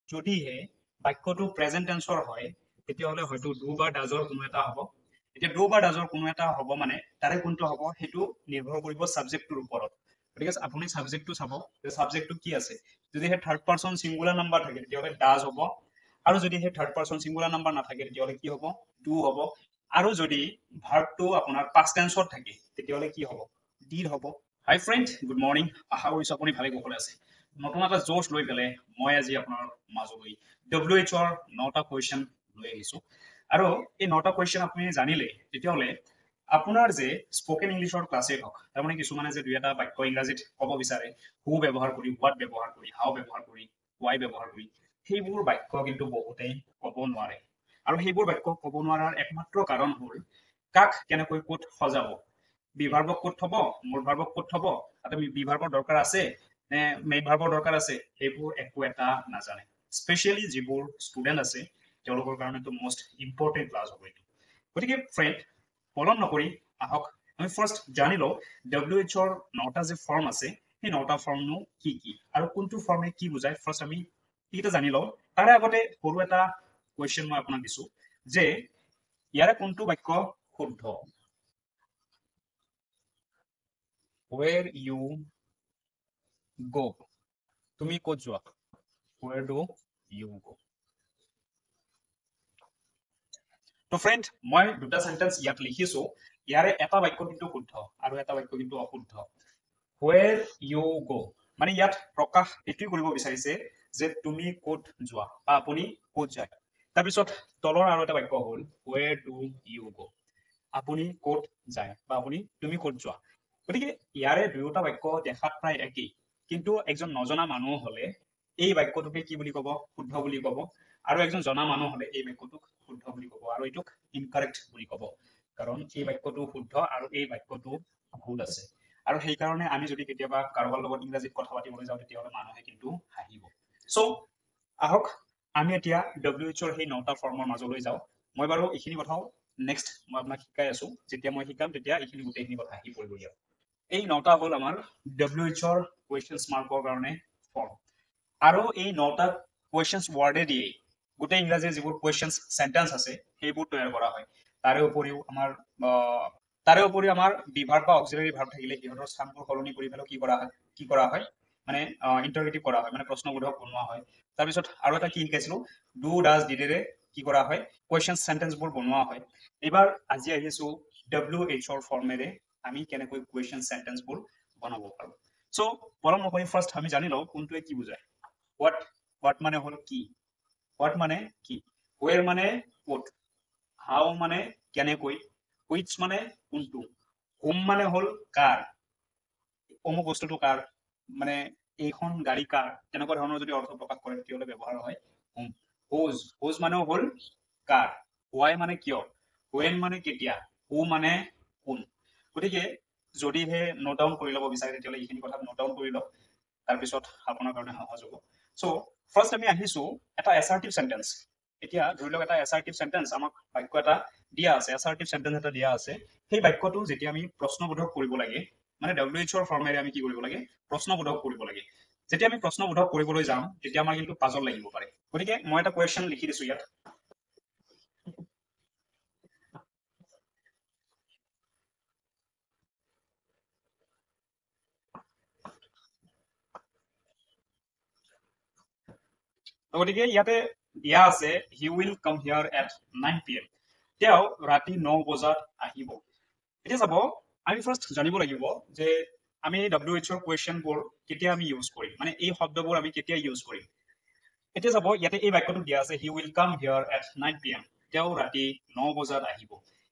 যদিহে বাক্যটো প্ৰেজেন্ট টেন্সৰ হয় তেতিয়াহ'লে হয়তো ডু বা ডাজৰ কোনো এটা হ'ব। এতিয়া ডু বা ডাজৰ কোনো এটা হ'ব মানে তাৰে কোনটো হ'ব সেইটো নিৰ্ভৰ কৰিব ছাবজেক্টটোৰ ওপৰত। গতিকে আপুনি ছাবজেক্টটো চাব যে ছাবজেক্টটো কি আছে। যদি সেই থাৰ্ড পাৰ্চন ছিংগুলাৰ নাম্বাৰ থাকে তেতিয়াহ'লে ডাজ হ'ব, আৰু যদি সেই থাৰ্ড পাৰ্চন ছিংগুলাৰ নাম্বাৰ নাথাকে তেতিয়াহ'লে কি হ'ব, ডু হ'ব, আৰু যদি ভাৰ্বটো আপোনাৰ পাষ্ট টেন্সত থাকে তেতিয়াহ'লে কি হ'ব, ডিড হ'ব। হাই ফ্ৰেণ্ড, গুড মৰ্ণিং। আশা কৰিছোঁ আপুনি ভালে কুশলে আছে। নতুন এটা জোচ লৈ পেলাই মই আজি আপোনাৰ মাজলৈ WHৰ 9টা কুৱেশ্যন লৈ আহিছোঁ। আৰু এই 9টা কুৱেশ্যন আপুনি জানিলে তেতিয়াহ'লে আপোনাৰ যে স্পকেন ইংলিছৰ ক্লাছেই হওক, তাৰমানে কিছুমানে যে দুই এটা বাক্য ইংৰাজীত ক'ব বিচাৰে, হু ব্যৱহাৰ কৰি, হোৱাট ব্যৱহাৰ কৰি, হাউ ব্যৱহাৰ কৰি, ৱাই ব্যৱহাৰ কৰি, সেইবোৰ বাক্য কিন্তু বহুতেই ক'ব নোৱাৰে। আৰু সেইবোৰ বাক্য ক'ব নোৱাৰাৰ একমাত্ৰ কাৰণ হ'ল কাক কেনেকৈ ক'ত সজাব, বিভাৰ্বক ক'ত থব, মূল ভাৰ্বক ক'ত থব, তাতে বিভাৰ্বৰ দৰকাৰ আছে নে মেইন ভাৰ্বৰ দৰকাৰ আছে, সেইবোৰ একো এটা নাজানে। স্পেচিয়েলি যিবোৰ ষ্টুডেণ্ট আছে তেওঁলোকৰ কাৰণেতো মষ্ট ইম্পৰ্টেণ্ট ক্লাছ হ'ব এইটো। গতিকে ফ্ৰেণ্ড, পলম নকৰি আহক আমি ফাৰ্ষ্ট জানি লওঁ WHৰ 9টা যে ফৰ্ম আছে সেই 9টা ফৰ্মনো কি কি আৰু কোনটো ফৰ্মে কি বুজায়। ফাৰ্ষ্ট আমি এইকেইটা জানি লওঁ। তাৰে আগতে সৰু এটা কুৱেশ্যন মই আপোনাক দিছো যে ইয়াৰে কোনটো বাক্য শুদ্ধ। Where you go, তুমি ক'ত যোৱা, where do you go। তো ফ্ৰেণ্ড, মই দুটা সেন্টেন্স ইয়াত লিখিছো, ইয়াৰে এটা বাক্য কিন্তু শুদ্ধ আৰু এটা বাক্য কিন্তু অশুদ্ধ। where you go মানে ইয়াত প্ৰকাশ এইটোৱে কৰিব বিচাৰিছে যে তুমি ক'ত যোৱা বা আপুনি ক'ত যায়। তাৰপিছত তলৰ আৰু এটা বাক্য হ'ল where do you go, আপুনি ক'ত যায় বা তুমি ক'ত যোৱা। গতিকে ইয়াৰে দুয়োটা বাক্য দেখাত প্ৰায় একেই, কিন্তু একজন নজনা মানুহ হলে এই বাক্যটোকে কি বুলি ক'ব, শুদ্ধ বুলি ক'ব, আৰু একজন জনা মানুহ হলে এই বাক্যটোক শুদ্ধ বুলি ক'ব আৰু এইটোক ইনকাৰেক্ট বুলি ক'ব, কাৰণ এই বাক্যটো শুদ্ধ আৰু এই বাক্যটো ভুল আছে। আৰু সেইকাৰণে আমি যদি কেতিয়াবা কাৰোবাৰ লগত ইংৰাজীত কথা পাতিবলৈ যাওঁ তেতিয়াহ'লে মানুহে কিন্তু হাঁহিব। চ' আহক আমি এতিয়া WHৰ সেই 9টা ফৰ্মৰ মাজলৈ যাওঁ। মই বাৰু এইখিনি কথাও নেক্সট মই আপোনাক শিকাই আছো, যেতিয়া মই শিকাম তেতিয়া এইখিনি গোটেইখিনি কথা আহি পৰিব ইয়াত। এই 9টা হ'ল আমাৰ WHৰ কুৱেশ্যনছ মাৰ্কৰ কাৰণে ফৰ্ম, আৰু এই 9টা কুৱেশ্যনছ ৱৰ্ডে দিয়ে গোটেই ইংৰাজীৰ যিবোৰ কুৱেশ্যনছ চেণ্টেন্স আছে সেইবোৰ তৈয়াৰ কৰা হয়। তাৰে উপৰিও আমাৰ বিভাৰ্ব বা অক্সিলাৰী ভাৰ্ব থাকিলে সিহঁতৰ স্থানবোৰ সলনি কৰি পেলাই কি কৰা হয় মানে ইণ্টাৰগেটিভ কৰা হয়, মানে প্ৰশ্নবোধক বনোৱা হয়। তাৰপিছত আৰু এটা কি শিকাইছিলো, ডু ডাজ ডিডেৰে কি কৰা হয়, কুৱেশ্যন চেণ্টেন্সবোৰ বনোৱা হয়। এইবাৰ আজি আহিছো WHৰ ফৰ্মেৰে আমি কেনেকৈ কুৱেশ্যন চেণ্টেন্সবোৰ বনাব পাৰো। চ' পলম নকৰি ফাৰ্ষ্ট আমি জানি লওঁ কোনটোৱে কি বুজায়। হোৱাট মানে হ'ল কি, হোৱাট মানে কি, ৱেৰ মানে ক'ত, হাউ মানে কেনেকৈ, হুইচ মানে কোনটো, হোম মানে হ'ল কাৰ, অমুক বস্তুটো কাৰ, মানে এইখন গাড়ী কাৰ, তেনেকুৱা ধৰণৰ যদি অৰ্থ প্ৰকাশ কৰে তেতিয়াহ'লে ব্যৱহাৰ হয় হোম। হোজ মানে হ'ল কাৰ, ৱাই মানে কিয়, ৱেন মানে কেতিয়া, হু মানে কোন। গতিকে যদিহে নোট ডাউন কৰি ল'ব বিচাৰে তেতিয়াহ'লে এইখিনি কথা নোট ডাউন কৰি লওক, তাৰপিছত আপোনাৰ কাৰণে সহজ হ'ব। চ' ফাৰ্ষ্ট আমি আহিছো এটা এছাৰ্টিভ চেণ্টেন্স। এতিয়া ধৰি লওক এটা এছাৰ্টিভ চেণ্টেন্স আমাক বাক্য এটা দিয়া আছে, এছাৰ্টিভ চেণ্টেন্স এটা দিয়া আছে। সেই বাক্যটো যেতিয়া আমি প্ৰশ্নবোধক কৰিব লাগে, মানে WHৰ ফৰ্মেৰে আমি কি কৰিব লাগে, প্ৰশ্নবোধক কৰিব লাগে। যেতিয়া আমি প্ৰশ্নবোধক কৰিবলৈ যাম তেতিয়া আমাৰ কিন্তু পাজল লাগিব পাৰে। গতিকে মই এটা কুৱেশ্যন লিখি দিছো ইয়াত। গতিকে ইয়াতে দিয়া আছে he will come here at 9 PM, তেওঁ ৰাতি 9 বজাত আহিব। এতিয়া চাব আমি ফাৰ্ষ্ট জানিব লাগিব যে আমি WHৰ কুৱেশ্যনবোৰ কেতিয়া আমি ইউজ কৰিম, মানে এই শব্দবোৰ আমি কেতিয়া ইউজ কৰিম। এতিয়া চাব ইয়াতে এই বাক্যটো দিয়া আছে he will come here at 9 PM, তেওঁ ৰাতি 9 বজাত আহিব।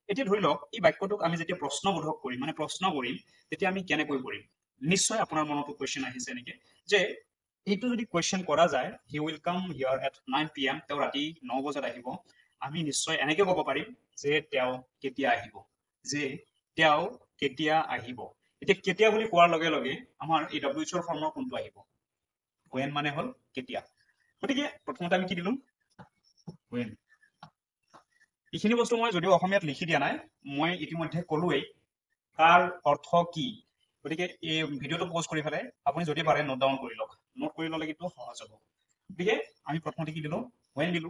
এতিয়া ধৰি লওক এই বাক্যটোক আমি যেতিয়া প্ৰশ্নবোধক কৰিম, মানে প্ৰশ্ন কৰিম, তেতিয়া আমি কেনেকৈ কৰিম। নিশ্চয় আপোনাৰ মনতো কুৱেশ্যন আহিছে নেকি যে এইটো যদি কুৱেশ্যন কৰা যায় he will come here at 9 PM, তেওঁ ৰাতি 9 বজাত আহিব, আমি নিশ্চয় এনেকে ক'ব পাৰিম যে তেওঁ কেতিয়া আহিব, যে তেওঁ কেতিয়া আহিব। এতিয়া কেতিয়া বুলি কোৱাৰ লগে লগে আমাৰ এই WHৰ ফৰ্মৰ কোনটো আহিব, when মানে হ'ল কেতিয়া। গতিকে প্ৰথমতে আমি কি দিলো when। এইখিনি বস্তু মই যদিও অসমীয়াত লিখি দিয়া নাই, মই ইতিমধ্যে ক'লোৱেই তাৰ অৰ্থ কি। গতিকে এই ভিডিঅ'টো পজ কৰি পেলাই আপুনি যদি পাৰে নোট ডাউন কৰি লওক, নোট কৰি ল'লে কিন্তু সহজ হ'ব। গতিকে আমি প্ৰথমতে কি দিলো when দিলো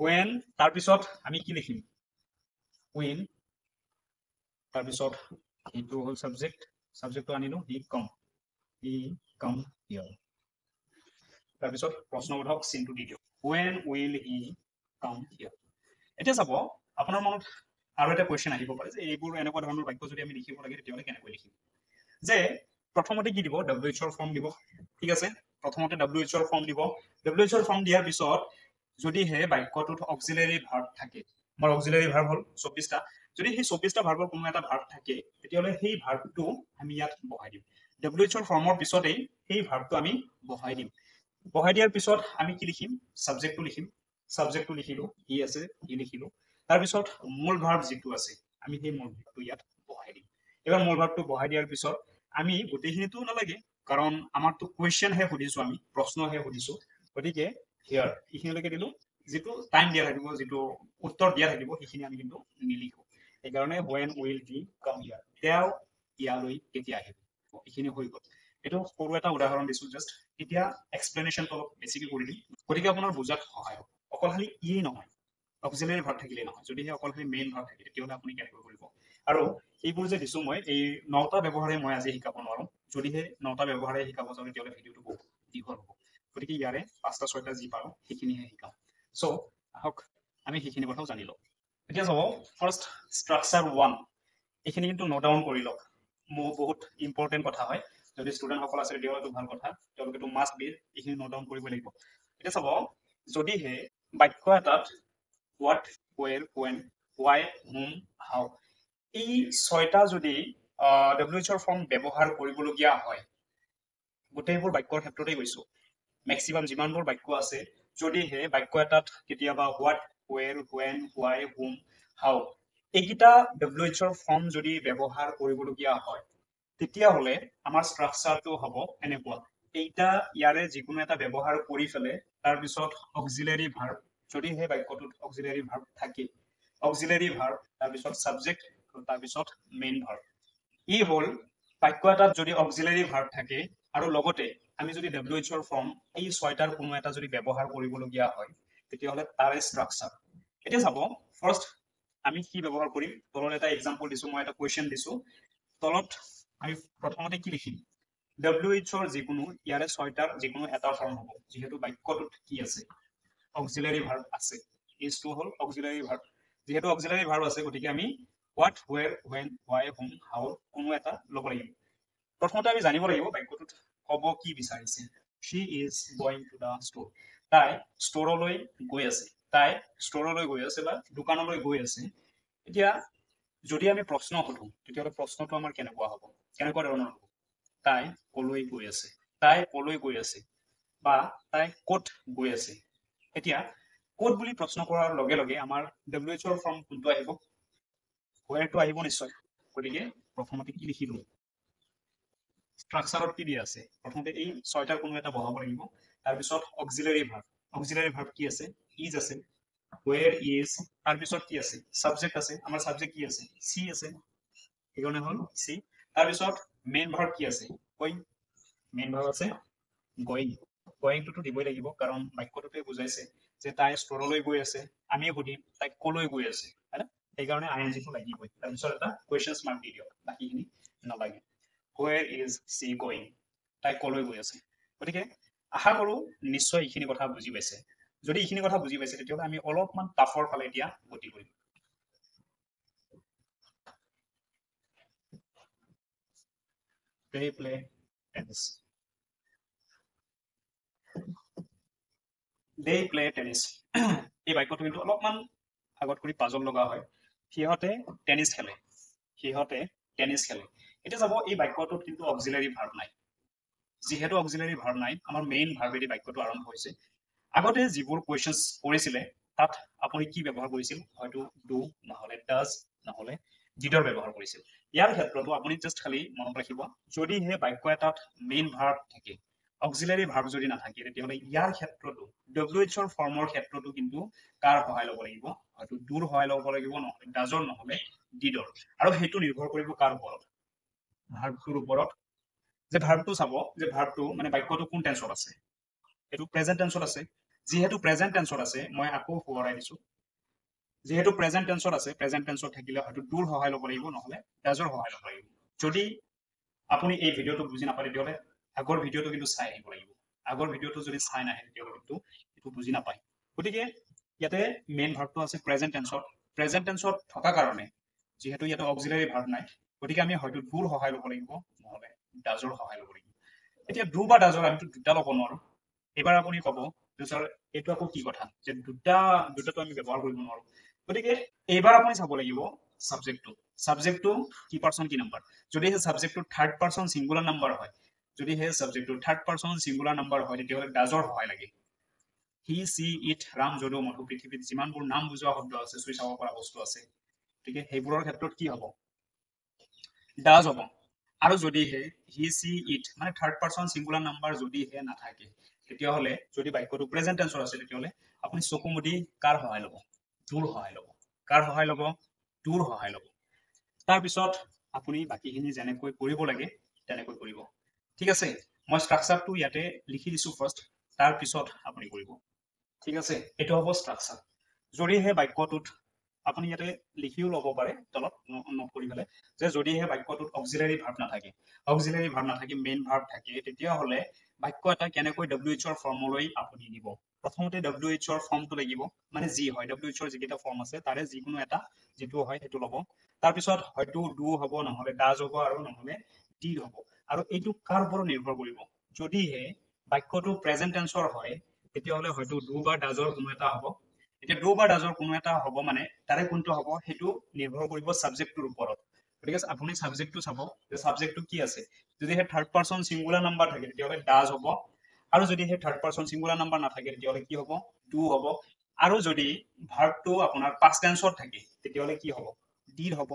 when তাৰপিছত আমি কি লিখিম when তাৰপিছত এইটো হ'ল সাবজেক্টটো আনিলো he come here তাৰপিছত প্ৰশ্নবোধক চিনটো দি দিওঁ when will he come here এতিয়া চাব আপোনাৰ মনত আৰু এটা কোৱেশ্চন আহিব পাৰে যে এইবোৰ এনেকুৱা ধৰণৰ বাক্য যদি আমি লিখিব লাগে তেতিয়াহ'লে কেনেকৈ লিখিম যে প্ৰথমতে কি দিব WH ৰ ফৰ্ম দিব ঠিক আছে প্ৰথমতে WH ৰ ফৰ্ম দিব WH ৰ ফৰ্ম দিয়াৰ পিছত যদিহে বাক্যটোত অক্সিলাৰী ভাৰ্ব থাকে আমাৰ অক্সিলাৰী ভাৰ্ব হ'ল 24টা যদি সেই 24টা ভাৰ্বৰ কোনো এটা ভাৰ্ব থাকে তেতিয়াহ'লে সেই ভাৰ্বটো আমি ইয়াত বহাই দিম WH ৰ ফৰ্মৰ পিছতেই সেই ভাৰ্বটো আমি বহাই দিম বহাই দিয়াৰ পিছত আমি কি লিখিম সাবজেক্টটো লিখিলো হি আছে হি লিখিলো তাৰপিছত মূল ভাৰ্ব যিটো আছে আমি সেই মূল ভাৰ্বটো ইয়াত বহাই দিম এবাৰ মূল ভাৰ্বটো বহাই দিয়াৰ পিছত আমি গোটেইখিনিতো নালাগে কাৰণ আমাৰতো কুৱেশ্যনহে সুধিছো আমি প্ৰশ্নহে সুধিছো গতিকে হিয়াৰ এইখিনিলৈকে দিলো যিটো টাইম দিয়া থাকিব যিটো উত্তৰ দিয়া থাকিব সেইখিনি আমি কিন্তু নিলিখো সেইকাৰণে when will he come here তেওঁ ইয়ালৈ কেতিয়া আহিব এইখিনি হৈ গ'ল এইটো সৰু এটা উদাহৰণ দিছো জাষ্ট এতিয়া এক্সপ্লেনেশ্যনটো অলপ বেছিকৈ কৰি দিম গতিকে আপোনাৰ বুজাত সহায় হ'ব অকল খালি ইয়ে নহয় অক্সিলাৰী ভাৰ্ব থাকিলে নহয় যদিহে অকল খালি মেইন ভাৰ্ব থাকে তেতিয়াহ'লে আপুনি কেনেকৈ কৰিব আৰু এইবোৰ যে দিছো মই এই 9টা ব্যৱহাৰে মই আজি শিকাব নোৱাৰো যদিহে 9টা ব্যৱহাৰে শিকাব যাওঁ তেতিয়াহ'লে ভিডিঅ'টো বহুত দীঘল হ'ব গতিকে ইয়াৰে 5টা 6টা যি পাৰো সেইখিনিহে শিকাম চ' আহক আমি সেইখিনি কথাও জানি লওঁ এতিয়া চাব ফাৰ্ষ্ট ষ্ট্ৰাকচাৰ 1 এইখিনি কিন্তু নোট ডাউন কৰি লওক বহুত ইম্পৰ্টেণ্ট কথা হয় যদি ষ্টুডেণ্টসকল আছে তেতিয়াহ'লেতো ভাল কথা তেওঁলোকেতো মাষ্ট বি এইখিনি নোট ডাউন কৰিব লাগিব এতিয়া চাব যদিহে বাক্য এটাত what where when why whom how এই 6টা যদি WH ৰ ফৰ্ম ব্যৱহাৰ কৰিবলগীয়া হয় গোটেইবোৰ বাক্যৰ ক্ষেত্ৰতে গৈছো মেক্সিমাম যিমানবোৰ বাক্য আছে যদিহে বাক্য এটাত কেতিয়াবা what where when why whom how এইকেইটা WH ৰ ফৰ্ম যদি ব্যৱহাৰ কৰিবলগীয়া হয় তেতিয়াহ'লে আমাৰ ষ্ট্ৰাকচাৰটো হ'ব এনেকুৱা এইটা ইয়াৰে যিকোনো এটা ব্যৱহাৰ কৰি ফেলে তাৰপিছত অক্সিলাৰী ভাৰ্ব যদিহে বাক্যটোত অক্সিলাৰী ভাৰ্ব থাকে অক্সিলাৰী ভাৰ্ব তাৰপিছত সাবজেক্ট তাৰপিছত মেইন ভাৰ্ব ই হ'ল বাক্য এটাত যদি অক্সিলাৰী ভাৰ্ব থাকে আৰু লগতে আমি যদি WH ৰ ফৰ্ম এই 6টাৰ কোনো এটা যদি ব্যৱহাৰ কৰিবলগীয়া হয় তেতিয়াহ'লে তাৰে ষ্ট্ৰাকচাৰ এতিয়া চাব ফাৰ্ষ্ট আমি কি ব্যৱহাৰ কৰিম তলত এটা এক্সাম্পল দিছো মই এটা কুৱেশ্যন দিছো তলত আমি প্ৰথমতে কি লিখিম WH ৰ যিকোনো ইয়াৰে 6টাৰ যিকোনো এটা ফৰ্ম হ'ব যিহেতু বাক্যটোত কি আছে অক্সিলাৰী ভাৰ্ব আছে ইজটো হ'ল অক্সিলাৰী ভাৰ্ব যেহেতু অক্সিলাৰী ভাৰ্ব আছে গতিকে আমি what where when why whom how কোনো এটা ল'ব লাগিব প্ৰথমতে আমি জানিব লাগিব বাক্যটোত ক'ব কি বিচাৰিছে she is going to the store তাই ষ্টৰলৈ গৈ আছে বা দোকানলৈ গৈ আছে এতিয়া যদি আমি প্ৰশ্ন সোধো তেতিয়াহ'লে প্ৰশ্নটো আমাৰ কেনেকুৱা হ'ব কেনেকুৱা ধৰণৰ হ'ব তাই কলৈ গৈ আছে বা তাই ক'ত গৈ আছে এতিয়া ক'ত বুলি প্ৰশ্ন কৰাৰ লগে লগে আমাৰ WH ৰ ফৰ্ম কোনটো আহিব whereটো আহিব নিশ্চয় গতিকে প্ৰথমতে কি লিখিলো ষ্ট্ৰাকচাৰত কি দিয়া আছে প্ৰথমতে এই 6টাৰ কোনো এটা বহাব লাগিব তাৰপিছত অক্সিলাৰী ভাৰ্ব কি আছে ইজ আছে where is তাৰপিছত কি আছে সাবজেক্ট আছে আমাৰ সাবজেক্ট কি আছে সি আছে সেইকাৰণে হ'ল সি তাৰপিছত মেইন ভাৰ্ব কি আছে মেইন ভাৰ্ব আছে গোয়িংটোতো দিবই লাগিব কাৰণ বাক্যটোতে বুজাইছে যে তাই ষ্টৰলৈ গৈ আছে আমি সুধিম তাই কলৈ গৈ আছে হয় না সেইকাৰণে ING টো লাগিবই তাৰপিছত এটা কুৱেশ্যন মাৰ্ক দি দিয়ক বাকীখিনি নালাগে where is she going তাই কলৈ গৈ আছে গতিকে আশা কৰো নিশ্চয় এইখিনি কথা বুজি পাইছে যদি এইখিনি কথা বুজি পাইছে তেতিয়াহ'লে আমি অলপমান টাফৰ ফালে এতিয়া গতি কৰিম play tennis they play tennis এই বাক্যটো কিন্তু অলপমান আগত কৰি পাজল লগা হয় সিহঁতে টেনিছ খেলে এতিয়া যাব এই বাক্যটোত কিন্তু অক্সিলাৰী ভাৰ্ব নাই যিহেতু অক্সিলাৰী ভাৰ্ব নাই আমাৰ মেইন ভাৰ্বেদি বাক্যটো আৰম্ভ হৈছে আগতে যিবোৰ কুৱেশ্যনছ কৰিছিলে তাত আপুনি কি ব্যৱহাৰ কৰিছিল হয়তো ডু নহলে ডাজ নহলে ডিডৰ ব্যৱহাৰ কৰিছিল ইয়াৰ ক্ষেত্ৰতো আপুনি জাষ্ট খালি মনত ৰাখিব যদিহে বাক্য এটাত মেইন ভাৰ্ব থাকে অক্সিলাৰী ভাৰ্ব যদি নাথাকে তেতিয়াহ'লে ইয়াৰ ক্ষেত্ৰতো WH ৰ ফৰ্মৰ ক্ষেত্ৰতো কিন্তু কাৰ সহায় ল'ব লাগিব হয়তো ডুৰ সহায় ল'ব লাগিব নহলে ডাজৰ নহলে ডিডৰ আৰু সেইটো নিৰ্ভৰ কৰিব কাৰ ওপৰত ভাৰ্বটোৰ ওপৰত যে ভাৰ্বটো চাব যে ভাৰ্বটো মানে বাক্যটো কোন টেন্সত আছে এটো প্ৰেজেন্ট টেন্সত আছে যেহেতু প্ৰেজেন্ট টেন্সত আছে মই আকৌ সোঁৱৰাই দিছো যেহেতু প্ৰেজেন্ট টেন্সত আছে প্ৰেজেন্ট টেন্সত থাকিলে হয়তো ডুৰ সহায় ল'ব লাগিব নহলে ডাজৰ সহায় ল'ব লাগিব যদি আপুনি এই ভিডিওটো বুজি নাপায় তেতিয়াহ'লে আগৰ ভিডিওটো কিন্তু চাই আহিব লাগিব আগৰ ভিডিওটো যদি চাই নাহে তেতিয়াহ'লে কিন্তু এইটো বুজি নাপায় গতিকে ইয়াতে মেইন ভাৰ্বটো আছে প্ৰেজেন্ট টেন্সত থকা কাৰণে যেহেতু ইয়াতে অক্সিলাৰি ভাৰ্ব নাই গতিকে আমি হয়তো ডুৰ সহায় ল'ব লাগিব নহলে ডাজৰ সহায় ল'ব লাগিব এতিয়া ডু বা ডাজৰ আমি দুটা ল'ব নোৱাৰো এবাৰ আপুনি ক'ব যে স্যাৰ এইটো আকৌ কি কথা যে দুটাটো আমি ব্যৱহাৰ কৰিব নোৱাৰো গতিকে এইবাৰ আপুনি চাব লাগিব সাবজেক্টটো কি পাৰ্সন কি নাম্বাৰ যদি সেই সাবজেক্টটো থাৰ্ড পাৰ্সন সিঙ্গুলাৰ নাম্বাৰ হয় যদি সেই সাবজেক্টটো থাৰ্ড পাৰ্সন সিঙ্গুলাৰ নাম্বাৰ হয় তেতিয়াহ'লে ডাজৰ সহায় লাগে he she it Ram Jadu Madhu পৃথিৱীত যিমানবোৰ নাম বুজোৱা শব্দ আছে চুই চাব পৰা বস্তু আছে গতিকে সেইবোৰৰ ক্ষেত্ৰত কি হ'ব ডাজ হ'ব আৰু যদিহে হি সি ইট মানে থাৰ্ড পাৰ্সন সিঙ্গুলাৰ নাম্বাৰ যদিহে নাথাকে তেতিয়াহ'লে যদি বাক্যটো প্ৰেজেন্ট টেন্সৰ আছে তেতিয়াহ'লে আপুনি চকু মুদি কাৰ সহায় ল'ব ডুৰ সহায় ল'ব কাৰ সহায় ল'ব ডুৰ সহায় ল'ব তাৰ পিছত আপুনি বাকিখিনি যেনেকৈ কৰিব লাগে তেনেকৈ কৰিব ঠিক আছে মই ষ্ট্ৰাকচাৰটো ইয়াতে লিখি দিছো ফাৰ্ষ্ট তাৰ পিছত আপুনি কৰিব ঠিক আছে এইটো হ'ব ষ্ট্ৰাকচাৰ যদিহে বাক্যটোত আপুনি ইয়াতে লিখিও ল'ব পাৰে তলত নোট কৰি পেলাই যে যদিহে বাক্যটোত অক্সিলাৰি ভাৰ্ব নাথাকে মেইন ভাৰ্ব থাকে তেতিয়াহ'লে বাক্য এটা কেনেকৈ WH ৰ ফৰ্মলৈ আপুনি নিব প্ৰথমতে WH ৰ ফৰ্মটো লাগিব মানে যি হয় WH ৰ যিকেইটা ফৰ্ম আছে তাৰে যিকোনো এটা যেটো হয় সেইটো ল'ব তাৰ পিছত হয়তো ডু হ'ব নহলে ডাজ হ'ব আৰু নহলে ডিড হ'ব আৰু এইটো কাৰ ওপৰত নিৰ্ভৰ কৰিব যদিহে বাক্যটো প্ৰেজেন্ট টেন্সৰ হয় তেতিয়াহ'লে হয়তো ডু বা ডাজৰ কোনো এটা হ'ব এতিয়া ডু বা ডাজৰ কোনো এটা হ'ব মানে তাৰে কোনটো হ'ব সেইটো নিৰ্ভৰ কৰিব সাবজেক্টটোৰ ওপৰত গতিকে আপুনি সাবজেক্টটো চাব যে সাবজেক্টটো কি আছে যদি হে থাৰ্ড পাৰ্সন সিঙ্গুলাৰ নাম্বাৰ থাকে তেতিয়াহ'লে ডাজ হ'ব আৰু যদি হে থাৰ্ড পাৰ্সন সিঙ্গুলাৰ নাম্বাৰ নাথাকে তেতিয়াহ'লে কি হ'ব ডু হ'ব আৰু যদি ভাৰ্বটো আপোনাৰ পাষ্ট টেন্সত থাকে তেতিয়াহ'লে কি হ'ব ডিড হ'ব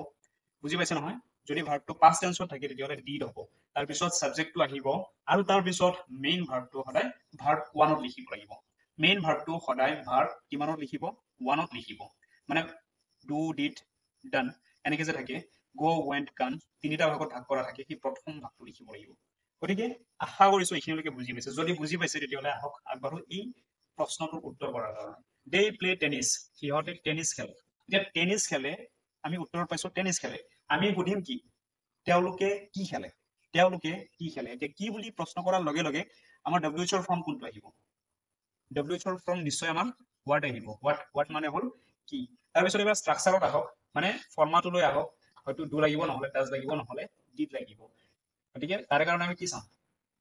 বুজি পাইছে নহয় যদি ভাৰ্বটো পাষ্ট টেন্সত থাকে তেতিয়াহ'লে ডিড হ'ব তাৰ পিছত সাবজেক্টটো আহিব আৰু তাৰ পিছত মেইন ভাৰ্বটো সদায় ভাৰ্ব 1ত লিখিব লাগিব মেইন ভাৰ্বটো সদায় ভাৰ্ব কিমানত লিখিব 1ত লিখিব মানে ডু ডিড ডান এনেকে যে থাকে গো ৱেন্ট গান তিনিটা ভাগত ভাগ কৰা থাকে কি প্ৰথম ভাগটো লিখিব লাগিব গতিকে আশা কৰিছো এইখিনিলৈকে বুজি পাইছে যদি বুজি পাইছে তেতিয়াহ'লে আহক আগবাঢ়ো এই প্ৰশ্নটোৰ উত্তৰ কৰাৰ কাৰণে দে প্লে টেনিছ সিহঁতে টেনিছ খেলে এতিয়া টেনিছ খেলে আমি উত্তৰ পাইছো টেনিছ খেলে আমি সুধিম কি তেওঁলোকে কি খেলে এতিয়া কি বুলি প্ৰশ্ন কৰাৰ লগে লগে আমাৰ WH ৰ ফৰ্ম কোনটো আহিব WH ৰ ফৰ্ম নিশ্চয় আমাৰ হোৱাট আহিব হোৱাট মানে হ'ল কি তাৰপিছত এবাৰ ষ্ট্ৰাকচাৰত আহক মানে ফৰ্মাটোলৈ আহক হয়তো ডু লাগিব নহলে ডাজ লাগিব নহলে ডিড লাগিব গতিকে তাৰে কাৰণে আমি কি চাম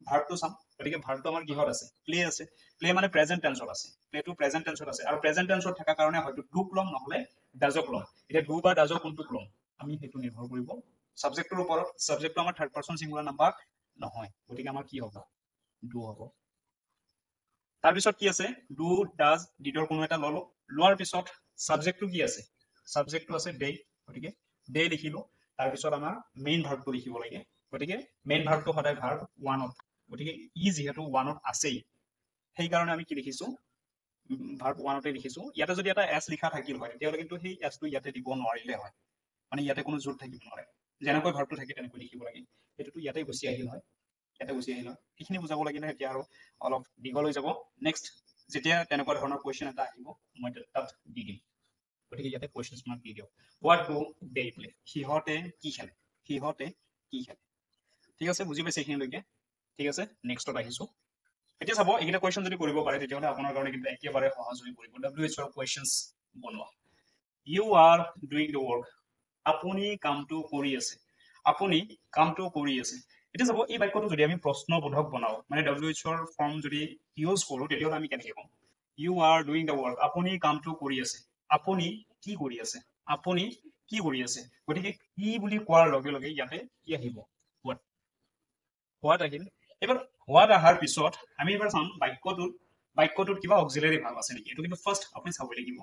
ভাৰ্বটো চাম গতিকে ভাৰ্বটো আমাৰ কিহত আছে প্লে মানে প্ৰেজেন্ট টেন্সত আছে প্লেটো প্ৰেজেন্ট টেন্সত আছে আৰু প্ৰেজেন্ট টেন্সত থকা কাৰণে হয়তো ডু ল'ম নহলে ডাজক ল'ম এতিয়া ডু বা ডাজক কোনটো ল'ম আমি সেইটো নিৰ্ভৰ কৰিব সাবজেক্টৰ ওপৰত সাবজেক্টটো আমাৰ থাৰ্ড পাৰ্সন সিঙ্গুলাৰ নাম্বাৰ নহয় গতিকে আমাৰ কি হ'ব ডু হ'ব তাৰপিছত কি আছে ডু ডাজ ডিডৰ কোনো এটা ল'লো লোৱাৰ পিছত সাবজেক্টটো কি আছে সাবজেক্টটো আছে ডে গতিকে ডে লিখিলো তাৰপিছত আমাৰ মেইন ভাৰ্বটো লিখিব লাগে গতিকে মেইন ভাৰ্বটো সদায় ভাৰ্ব 1ত গতিকে ই যিহেতু 1ত আছেই সেইকাৰণে আমি কি লিখিছো ভাৰ্ব 1তে লিখিছো ইয়াতে যদি এটা এছ লিখা থাকিল হয় তেতিয়াহ'লে কিন্তু সেই এছটো ইয়াতে দিব নোৱাৰিলে হয় মানে ইয়াতে কোনো জোৰ থাকিব নোৱাৰে যেনেকৈ ভাৰ্বটো থাকে তেনেকৈ লিখিব লাগে এইটোতো ইয়াতে গুচি আহিল হয় এইখিনি বুজাব লাগিলে এতিয়া আৰু অলপ দীঘল হৈ যাব নেক্সট যেতিয়া তেনেকুৱা ধৰণৰ কুৱেশ্যন এটা আহিব মই তাত দি দিম গতিকে ইয়াতে কুৱেশ্যন মাৰ্ক দি দিয়ক হোৱাট ডু দে প্লে সিহঁতে কি খেলে ঠিক আছে বুজি পাইছে এইখিনিলৈকে ঠিক আছে নেক্সটত আহিছো এতিয়া চাব এইকেইটা কুৱেশ্যন যদি কৰিব পাৰে তেতিয়াহ'লে আপোনাৰ কাৰণে কিন্তু একেবাৰে সহজ হৈ পৰিব WH ৰ কুৱেশ্যনছ বনোৱা you are doing the work আপুনি কামটো কৰি আছে এতিয়া চাব এই বাক্যটো যদি আমি প্ৰশ্নবোধক বনাও মানে WH ৰ ফৰ্ম যদি ইউজ কৰো তেতিয়াহ'লে আমি কেনেকৈ ক'ম you are doing the work আপুনি কামটো কৰি আছে আপুনি কি কৰি আছে গতিকে কি বুলি কোৱাৰ লগে লগে ইয়াতে কি আহিব হোৱাট আহিল এবাৰ হোৱাট অহাৰ পিছত আমি এবাৰ চাম বাক্যটোত কিবা অক্সিলাৰি ভাৰ্ব আছে নেকি এইটো কিন্তু ফাৰ্ষ্ট আপুনি চাব লাগিব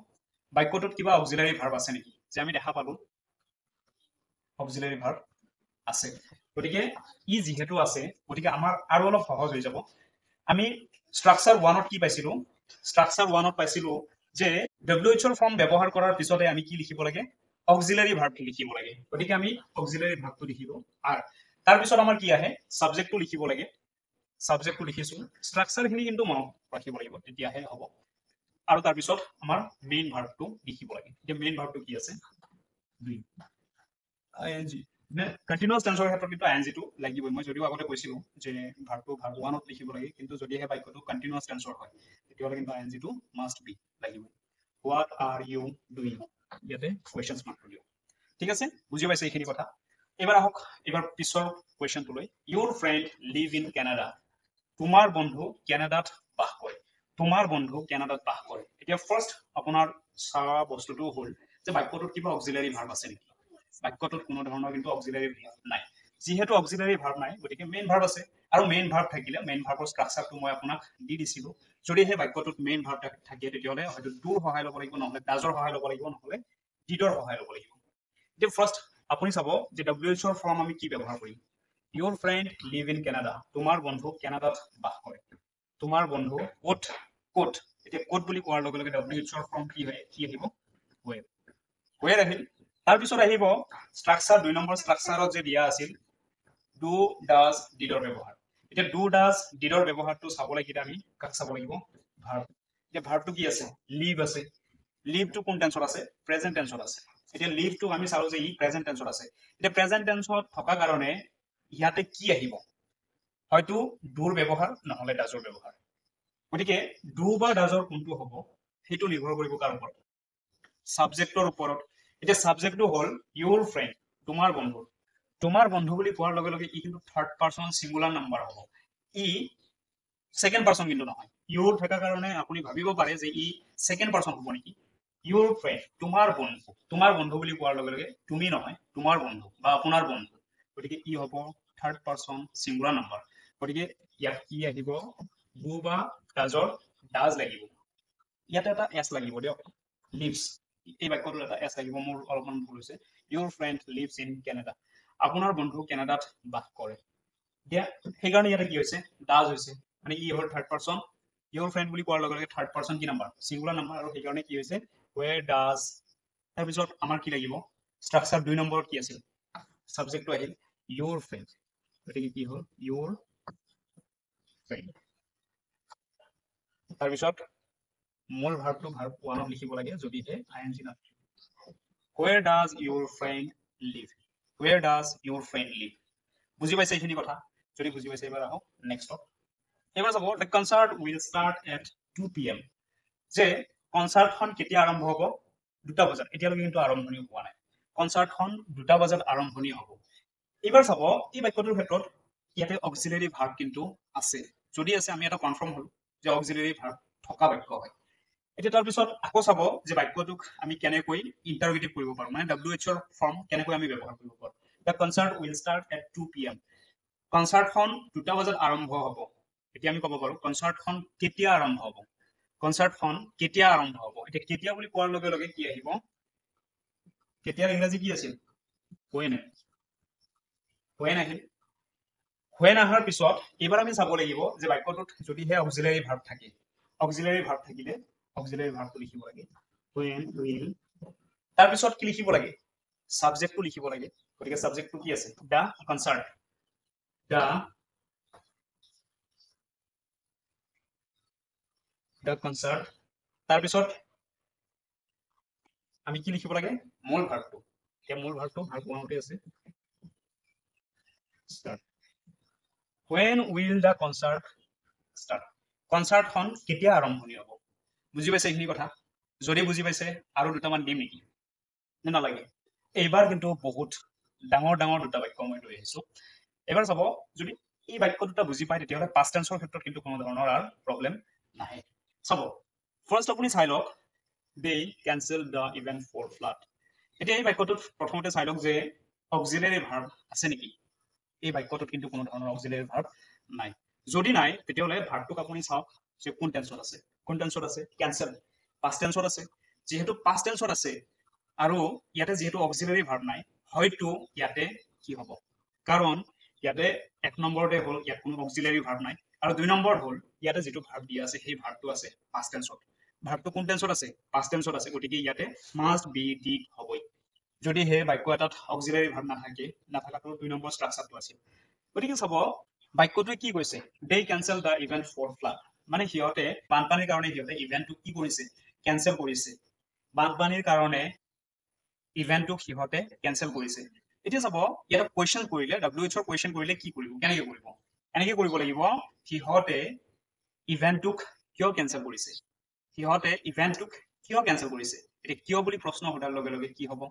বাক্যটোত কিবা অক্সিলাৰি ভাৰ্ব আছে নেকি যে আমি দেখা পালো অক্সিলাৰি ভাৰ্ব আছে গতিকে ই যিহেতু আছে গতিকে আমাৰ আৰু অলপ সহজ হৈ যাব আমি ষ্ট্ৰাকচাৰ 1ত কি পাইছিলো যে WH ৰ ফৰ্ম ব্যৱহাৰ কৰাৰ পিছতে আমি কি লিখিব লাগে অক্সিলাৰি ভাৰ্বটো লিখিব লাগে গতিকে আমি অক্সিলাৰি ভাৰ্বটো লিখিলো আৰু তাৰ পিছত আমাৰ কি আহে সাবজেক্টটো লিখিব লাগে সাবজেক্টটো লিখিছো স্ট্ৰাকচাৰখিনি কিন্তু মনত ৰাখিব লাগিব তেতিয়াহে হ'ব আৰু তাৰ পিছত আমাৰ মেইন ভাৰ্বটো লিখিব লাগে এতিয়া মেইন ভাৰ্বটো কি আছে দুই আইএনজি নে কন্টিনিউয়াস টেন্সৰ ক্ষেত্ৰত কিন্তু আইএনজিটো লাগিবই মই যদিও আগতে কৈছিলো যে ভাৰ্বটো ভাৰ্ব 1ত লিখিব লাগে কিন্তু যদিহে বাক্যটো কন্টিনিউয়াস টেন্সৰ হয় তেতিয়াহ'লে কিন্তু আইএনজিটো মাষ্ট বি লাগিবই হোৱাট আৰ ইউ ডুইং ইয়াতে কুৱেশ্যনছ মাৰ্কটো দিওঁ ঠিক আছে বুজি পাইছে এইখিনি কথা এবাৰ আহক এবাৰ পিছৰ কুৱেশ্যনটো লৈ ইউৰ ফ্ৰেণ্ড লিভ ইন কানাডা তোমাৰ বন্ধু কানাডাত বাস কৰে তোমাৰ বন্ধু কানাডাত বাস কৰে এতিয়া ফাৰ্ষ্ট আপোনাৰ চাৱা বস্তুটো হ'ল যে বাক্যটোত কিবা অক্সিলাৰি ভাৰ্ব আছে নেকি বাক্যটোত কোনো ধৰণৰ কিন্তু অক্সিলাৰি ভাৰ্ব নাই যেহেতু অক্সিলাৰি ভাৰ্ব নাই গতিকে মেইন ভাৰ্ব আছে আৰু মেইন ভাৰ্ব থাকিলে মেইন ভাৰ্বৰ ষ্ট্ৰাকচাৰটো মই আপোনাক দি দিছিলো যদি সেই বাক্যটোত মেইন ভাৰ্ব থাকে তেতিয়াহ'লে হয়তো ডুৰ সহায় ল'ব লাগিব নহ'লে ডাজৰ সহায় ল'ব লাগিব নহ'লে ডিডৰ সহায় ল'ব লাগিব এতিয়া ফাৰ্ষ্ট আপুনি চাব যে WH ৰ ফৰ্ম আমি কি ব্যৱহাৰ কৰিম ইউৰ ফ্ৰেণ্ড লিভ ইন কানাডা তোমাৰ বন্ধু কানাডাত বাস কৰে তোমাৰ বন্ধু ক'ত ক'ত এতিয়া ক'ত বুলি কোৱাৰ লগে লগে WH ৰ ফৰ্ম কি হয় কি আহিব ৱেৰ আহিল তাৰপিছত আহিব ষ্ট্ৰাকচাৰ 2 নম্বৰ ষ্ট্ৰাকচাৰত যে দিয়া আছিল ডু ডাজ ডিডৰ ব্যৱহাৰ এতিয়া ডু ডাজ ডিডৰ ব্যৱহাৰটো চাবলৈ কিটা আমি কাক চাব লাগিব ভাৰ্ব এতিয়া ভাৰ্বটো কি আছে লিভ আছে লিভটো কোন টেন্সত আছে প্ৰেজেন্ট টেন্সত আছে এতিয়া লিভটো আমি চালো যে ই প্ৰেজেন্ট টেন্সত আছে এতিয়া প্ৰেজেন্ট টেন্সত থকা কাৰণে ইয়াতে কি আহিব হয়তো ডুৰ ব্যৱহাৰ নহলে ডাজৰ ব্যৱহাৰ গতিকে ডু বা ডাজৰ কোনটো হ'ব সেইটো নিৰ্ভৰ কৰিব কাৰ ওপৰত সাবজেক্টৰ ওপৰত এতিয়া সাবজেক্টটো হ'ল ইউৰ ফ্ৰেণ্ড তোমাৰ বন্ধু বুলি কোৱাৰ লগে লগে ই কিন্তু থাৰ্ড পাৰ্সন সিঙ্গুলাৰ নাম্বাৰ হ'ব ই সেকেন্ড পাৰ্সন কিন্তু নহয় ইউৰ থকা কাৰণে আপুনি ভাবিব পাৰে যে ই সেকেন্ড পাৰ্সন হ'ব নেকি ইউৰ ফ্ৰেণ্ড তোমাৰ বন্ধু বুলি কোৱাৰ লগে লগে তুমি নহয় তোমাৰ বন্ধু বা আপোনাৰ বন্ধু গতিকে ই হ'ব থাৰ্ড পাৰ্সন সিঙ্গুলাৰ নাম্বাৰ গতিকে ইয়াত কি আহিব ডু বা ডাজৰ ডাজ লাগিব ইয়াতে এটা এছ লাগিব দিয়ক লিভছ এই বাক্যটোত এটা এছ লাগিব মোৰ অলপমান ভুল হৈছে ইউৰ ফ্ৰেণ্ড লিভছ ইন কানাডা আপোনাৰ বন্ধু কানাডাত বাস কৰে এতিয়া সেইকাৰণে ইয়াতে কি হৈছে ডাজ হৈছে মানে ই হ'ল থাৰ্ড পাৰ্সন ইউৰ ফ্ৰেণ্ড বুলি কোৱাৰ লগে লগে থাৰ্ড পাৰ্সন কি নাম্বাৰ সিঙ্গুলাৰ নাম্বাৰ আৰু সেইকাৰণে কি হৈছে ৱেৰ ডাজ তাৰপিছত আমাৰ কি লাগিব ষ্ট্ৰাকচাৰ 2 নম্বৰত কি আছিল সাবজেক্টটো আহিল ইউৰ ফ্ৰেণ্ড গতিকে কি হ'ল ইউৰ ফ্ৰেণ্ড তাৰপিছত মূল ভাৰ্বটো ভাৰ্ব 1ত লিখিব লাগে যদিহে আইএনজি নাথাকে where does your friend live where does your friend live বুজি পাইছে এইখিনি কথা যদি বুজি পাইছে এবাৰ আহক নেক্সটত এবাৰ চাব the concert will start at 2 pm যে কনসাৰ্টখন কেতিয়া আৰম্ভ হ'ব 2টা বজাত এতিয়ালৈকে কিন্তু আৰম্ভণি হোৱা নাই কনসাৰ্টখন 2টা বজাত আৰম্ভণি হ'ব এবাৰ চাব এই বাক্যটোৰ ক্ষেত্ৰত ইয়াতে অক্সিলাৰি ভাৰ্ব কিন্তু আছে যদি আছে আমি এটা কনফাৰ্ম হল যে অক্সিলাৰি ভাৰ্ব থকা বাক্য হয় এতিয়া তাৰ পিছত আকৌ চাব যে বাক্যটোক আমি কেনেকৈ ইন্টাৰগেটিভ কৰিব পাৰো মানে WH ৰ ফৰ্ম কেনেকৈ আমি ব্যৱহাৰ কৰিব পাৰো the concert will start at 2 pm কনসাৰ্টখন 2টা বজাত আৰম্ভ হ'ব এতিয়া আমি ক'ব পাৰো কনসাৰ্টখন কেতিয়া আৰম্ভ হ'ব এতিয়া কেতিয়া বুলি কোৱাৰ লগে লগে কি আহিব কেতিয়াৰ ইংৰাজী কি আছিল when আহিল when আহাৰ পিছত এবাৰ আমি চাব লাগিব যে বাক্যটোত যদিহে অক্সিলাৰি ভাৰ্ব থাকে অক্সিলাৰি ভাৰ্ব থাকিলে অক্সিলাৰি ভাৰ্বটো লিখিব লাগে when will তাৰ পিছত কি লিখিব লাগে সাবজেক্টটো লিখিব লাগে গতিকে সাবজেক্টটো কি আছে দা কনসাৰ্ট দা কনসাৰ্ট তাৰ পিছত আমি কি লিখিব লাগে মূল ভাৰ্বটো এতিয়া মূল ভাৰ্বটো ভাৰ্ব 1তে আছে start when will the concert start কনসাৰ্টখন কেতিয়া আৰম্ভণি হ'ব বুজি পাইছে এইখিনি কথা যদি বুজি পাইছে আৰু দুটামান দিম নেকি নে নালাগে এইবাৰ কিন্তু বহুত ডাঙৰ ডাঙৰ দুটা বাক্য মই লৈ আহিছো এবাৰ চাব যদি এই বাক্য দুটা বুজি পায় তেতিয়াহ'লে পাষ্ট টেন্সৰ ক্ষেত্ৰত কিন্তু কোনো ধৰণৰ আৰু প্ৰব্লেম নাহে চাব ফাৰ্ষ্ট আপুনি চাই লওক they canceled the event for flood এতিয়া এই বাক্যটোত প্ৰথমতে চাই লওক যে অক্সিলাৰি ভাৰ্ব আছে নেকি এই বাক্যটোত কিন্তু কোনো ধৰণৰ অক্সিলাৰি ভাৰ্ব নাই যদি নাই তেতিয়াহ'লে ভাৰ্বটোক আপুনি চাওক যে কোন টেন্সত আছে কেনসেল পাষ্ট টেন্সত আছে যেহেতু পাষ্ট টেন্সত আছে আৰু ইয়াতে যেহেতু অক্সিলাৰি ভাৰ্ব নাই হয়তো ইয়াতে কি হ'ব কাৰণ ইয়াতে 1 নম্বৰতে হ'ল ইয়াত কোনো অক্সিলাৰি ভাৰ্ব নাই আৰু 2 নম্বৰ হ'ল ইয়াতে যেটো ভাৰ্ব দিয়া আছে সেই ভাৰ্বটো আছে পাষ্ট টেন্সত ভাৰ্বটো কোন টেন্সত আছে পাষ্ট টেন্সত আছে গতিকে ইয়াতে মাষ্ট বি ডিড হ'বই যদি হে বাক্য এটাত অক্সিলাৰি ভাৰ্ব নাথাকে নাথাকাটো 2 নম্বৰ ষ্ট্ৰাকচাৰটো আছে গতিকে চাব বাক্যটোৱে কি কৈছে they cancel the event for flood মানে সিহঁতে বানপানীৰ কাৰণে সিহঁতে ইভেন্টটো কি কৰিছে কেনসেল কৰিছে বানপানীৰ কাৰণে ইভেন্টটো সিহঁতে কেনসেল কৰিছে এতিয়া চাব ইয়াত কোৱেশ্চন কৰিলে WHO কোৱেশ্চন কৰিলে কি কৰিব কেনেকৈ কৰিব এনেকৈ কৰিব লাগিব সিহঁতে ইভেন্টটোক কিয় কেনসেল কৰিছে সিহঁতে ইভেন্টটোক কিয় কেনসেল কৰিছে এতিয়া কিয় বুলি প্ৰশ্ন সোধাৰ লগে লগে কি হ'ব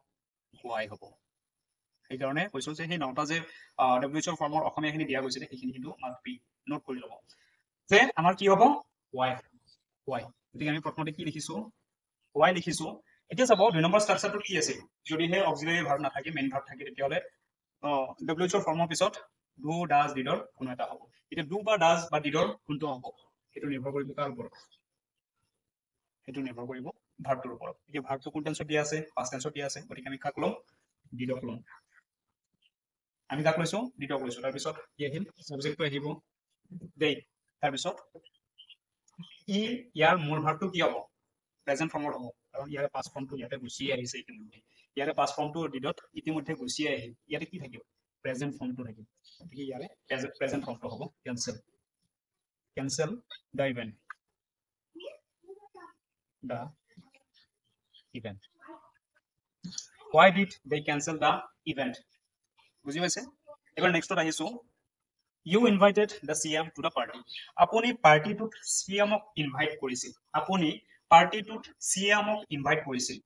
why হ'ব সেইকাৰণে কৈছো যে সেই নটা যে WHO ফৰ্মৰ অসমীয়াখিনি দিয়া গৈছে সেইখিনি কিন্তু মাষ্ট বি নোট কৰি ল'ব যে আমাৰ কি হ'ব why গতিকে আমি প্ৰথমতে কি লিখিছো why লিখিছো এতিয়া চাব 2 নম্বৰ ষ্ট্ৰাকচাৰটো কি আছে যদিহে অক্সিলাৰি ভাৰ্ব নাথাকে মেইন ভাৰ্ব থাকে তেতিয়াহ'লে WHO ফৰ্মৰ পিছত do does did ৰ কোনো এটা হ'ব এতিয়া do বা does বা did ৰ কোনটো হ'ব সেইটো নিৰ্ভৰ কৰিব কাৰ ওপৰত সেইটো নিৰ্ভৰ কৰিব ভাৰ্বটোৰ ওপৰত এতিয়া ভাৰ্বটো কোন টেন্সত দিয়া আছে পাষ্ট টেন্সত দিয়া আছে গতিকে আমি কাক ল'ম did ক ল'ম আমি কাক লৈছো did ক লৈছো তাৰ পিছত কি আহিল সাবজেক্টটো আহিব they তাৰ পিছত ইয়াৰ মূল ভাৰ্বটো কি হ'ব প্ৰেজেন্ট ফৰ্মত হ'ব কাৰণ ইয়াৰ পাষ্ট ফৰ্মটো ইয়াতে গুচি আহিছে ইতিমধ্যে ইয়াৰে পাষ্ট ফৰ্মটো ডিডত ইতিমধ্যে গুচি আহিল ইয়াতে কি থাকিব প্ৰেজেন্ট ফৰ্মটো থাকিব গতিকে ইয়াৰে প্ৰেজেন্ট ফৰ্মটো হ'ব cancel the event why did they cancel the event বুজি পাইছে এবাৰ নেক্সটত আহিছো you invited the CM to the party আপুনি পাৰ্টিটোত CMক ইনভাইট কৰিছিল আপুনি পাৰ্টিটোত CMক ইনভাইট কৰিছিল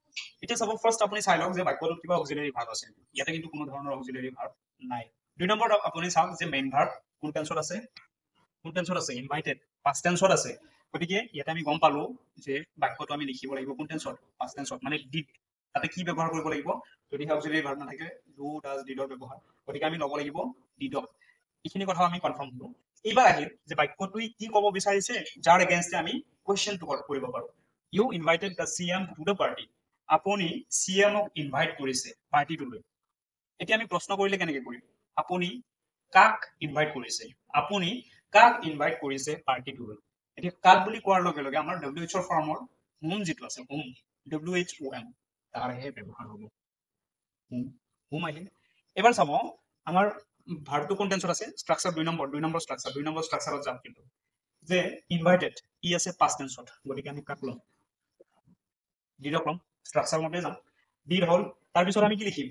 এতিয়া চাব ফাৰ্স্ট আপুনি চাই লওক যে বাক্যটোত কিবা অক্সিলাৰি ভাৰ্ব আছে ইয়াতে কিন্তু কোনো ধৰণৰ অক্সিলাৰি ভাৰ্ব নাই দুই নম্বৰত আপুনি চাওক যে মেইন ভাৰ্ব কোন টেন্সত আছে ইনভাইটেড পাষ্ট টেন্সত আছে গতিকে ইয়াতে আমি গম পালো যে বাক্যটো আমি লিখিব লাগিব কোন টেন্সত পাষ্ট টেন্সত মানে ডিড তাতে কি ব্যৱহাৰ কৰিব লাগিব যদি অক্সিলাৰি ভাৰ্ব নাথাকে ডু ডাজ ডিডৰ ব্যৱহাৰ গতিকে আমি ল'ব লাগিব ডিডক এইখিনি কথা আমি কনফাৰ্ম হলো এইবাৰ আহিল যে বাক্যটোই কি ক'ব বিচাৰিছে যাৰ এগেইনষ্টে আমি কোৱেশ্চনটো কৰিব পাৰো you invited the CM to the party আপুনি CMক ইনভাইট কৰিছে পাৰ্টিটোলৈ এতিয়া আমি প্ৰশ্ন কৰিলে কেনেকৈ কৰিম আপুনি কাক ইনভাইট কৰিছে পাৰ্টিটোলৈ এতিয়া কাক বুলি কোৱাৰ লগে লগে আমাৰ WHO ফৰ্মৰ হোম যিটো আছে হোম WHOM তাৰহে ব্যৱহাৰ হ'ব হোম আহিল এবাৰ চাব আমাৰ ভাৰ্বটো কোন টেন্সত আছে ষ্ট্ৰাকচাৰ 2 নম্বৰ ষ্ট্ৰাকচাৰত যাম কিন্তু যে ইনভাইটেড ই আছে পাষ্ট টেন্সত গতিকে আমি কাক ল'ম ডিডক ল'ম ষ্ট্ৰাকচাৰ মতে যাম ডিড হ'ল তাৰ পিছত আমি কি লিখিম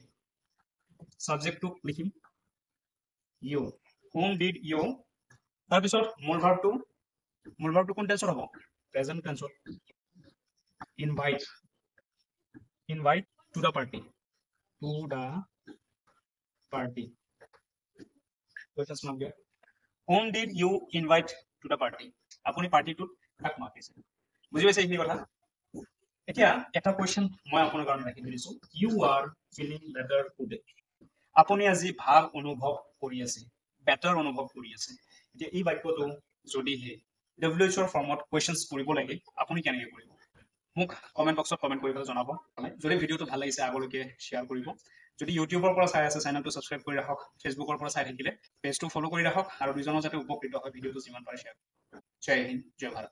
সাবজেক্টটো লিখিম ইউ whom did you তাৰ পিছত মূল ভাৰ্বটো কোন টেন্সত হ'ব present টেন্সত invite to the party whom did you invite to the party আপুনি পাৰ্টিটোত কাক মাতিছে বুজি পাইছে এইখিনি কথা এতিয়া এটা কোৱেশ্চন মই আপোনাৰ কাৰণে ৰাখি দিছো you are feeling better today আপুনি আজি ভাল অনুভৱ কৰি আছে বেটাৰ অনুভৱ কৰি আছে এতিয়া এই বাক্যটো যদিহে WHO ফৰ্মত কোৱেশ্চনছ কৰিব লাগে আপুনি কেনেকৈ কৰিব মোক কমেন্ট বক্সত কমেন্ট কৰি জনাব যদি ভিডিওটো ভাল লাগিছে আগলৈকে শ্বেয়াৰ কৰিব যদি ইউটিউবৰ পৰা চাই আছে চেনেলটো সাবস্ক্ৰাইব কৰি ৰাখক ফেচবুকৰ পৰা চাই থাকিলে পেজটো ফলো কৰি ৰাখক আৰু দুজনৰ যাতে উপকৃত হয় ভিডিওটো যিমান পাৰে শ্বেয়াৰ জয় হিন্দ জয় ভাৰত